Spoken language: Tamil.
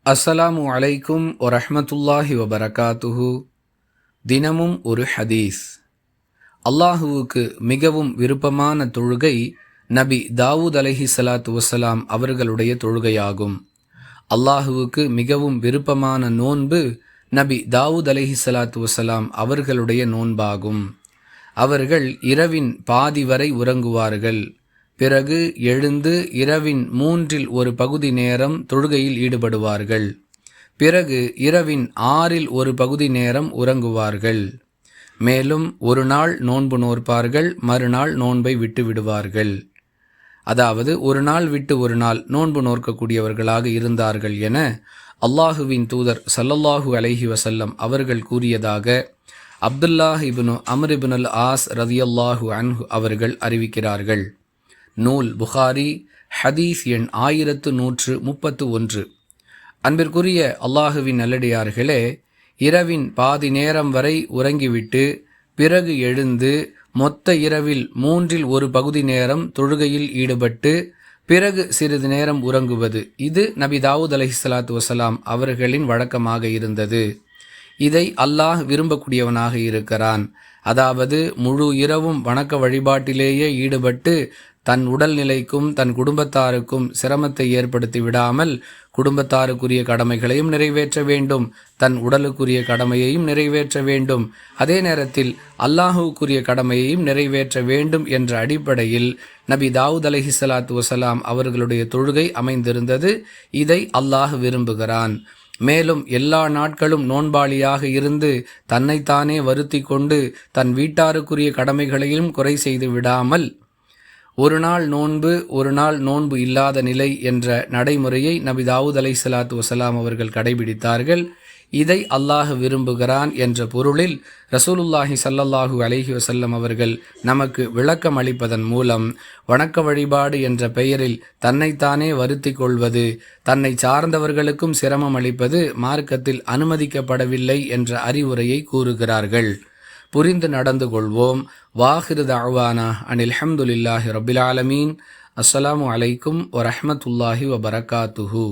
அஸ்ஸலாமு அலைக்கும் வரஹ்மத்துல்லாஹி வபரகாத்துஹு. தினமும் ஒரு ஹதீஸ். அல்லாஹுவுக்கு மிகவும் விருப்பமான தொழுகை நபி தாவூத் அலைஹிஸ்ஸலாத்து வஸ்ஸலாம் அவர்களுடைய தொழுகையாகும். அல்லாஹுவுக்கு மிகவும் விருப்பமான நோன்பு நபி தாவூத் அலைஹிஸ்ஸலாத்து வஸ்ஸலாம் அவர்களுடைய நோன்பாகும். அவர்கள் இரவின் பாதி வரை உறங்குவார்கள். பிறகு எழுந்து இரவின் 1/3 பகுதி நேரம் தொழுகையில் ஈடுபடுவார்கள். பிறகு இரவின் 1/6 பகுதி நேரம் உறங்குவார்கள். மேலும் ஒரு நாள் நோன்பு நோற்பார்கள், மறுநாள் நோன்பை விட்டு விடுவார்கள். அதாவது ஒரு நாள் விட்டு ஒரு நாள் நோன்பு நோற்கக்கூடியவர்களாக இருந்தார்கள் என அல்லாஹுவின் தூதர் ஸல்லல்லாஹு அலைஹி வஸல்லம் அவர்கள் கூறியதாக அப்துல்லாஹ் இப்னு அம்ர் இப்னு அல் ஆஸ் ரதியல்லாஹு அன்ஹு அவர்கள் அறிவிக்கிறார்கள். நூல் புகாரி, ஹதீஸ் எண் 1131. அன்பிற்குரிய அல்லாஹுவின் நல்லடியார்களே, இரவின் பாதி நேரம் வரை உறங்கிவிட்டு பிறகு எழுந்து மொத்த இரவில் 1/3 பகுதி நேரம் தொழுகையில் ஈடுபட்டு பிறகு சிறிது நேரம் உறங்குவது, இது நபி தாவூத் அலைஹிஸ்ஸலாத்து வஸ்ஸலாம் அவர்களின் வழக்கமாக இருந்தது. இதை அல்லாஹ் விரும்பக்கூடியவனாக இருக்கிறான். அதாவது முழு இரவும் வணக்க வழிபாட்டிலேயே ஈடுபட்டு தன் உடல்நிலைக்கும் தன் குடும்பத்தாருக்கும் சிரமத்தை ஏற்படுத்தி விடாமல் குடும்பத்தாருக்குரிய கடமைகளையும் நிறைவேற்ற வேண்டும், தன் உடலுக்குரிய கடமையையும் நிறைவேற்ற வேண்டும், அதே நேரத்தில் அல்லாஹுக்குரிய கடமையையும் நிறைவேற்ற வேண்டும் என்ற அடிப்படையில் நபி தாவூத் அலைஹிஸ்ஸலாத்து வஸ்ஸலாம் அவர்களுடைய தொழுகை அமைந்திருந்தது. இதை அல்லாஹ் விரும்புகிறான். மேலும் எல்லா நாட்களும் நோன்பாளியாக இருந்து தன்னைத்தானே வருத்தி கொண்டு தன் வீட்டாருக்குரிய கடமைகளையும் குறை செய்து விடாமல் ஒரு நாள் நோன்பு ஒரு நாள் நோன்பு இல்லாத நிலை என்ற நடைமுறையை நபி தாவூத் அலைஹிஸ்ஸலாத்து வஸ்ஸலாம் அவர்கள் கடைபிடித்தார்கள். இதை அல்லாஹ் விரும்புகிறான் என்ற பொருளில் ரசூலுல்லாஹி ஸல்லல்லாஹு அலைஹி வஸல்லம் அவர்கள் நமக்கு விளக்கம் அளிப்பதன் மூலம் வணக்க வழிபாடு என்ற பெயரில் தன்னைத்தானே வருத்தி கொள்வது, தன்னை சார்ந்தவர்களுக்கும் சிரமம் அளிப்பது மார்க்கத்தில் அனுமதிக்கப்படவில்லை என்ற அறிவுரையை கூறுகிறார்கள். புரிந்து நடந்து கொள்வோம். வாஹிரு தஅவானா அனில் ஹம்துலில்லாஹி ரப்பில் ஆலமீன். அஸ்ஸலாமு அலைக்கும் வரஹ்மத்துல்லாஹி வபரகாத்துஹு.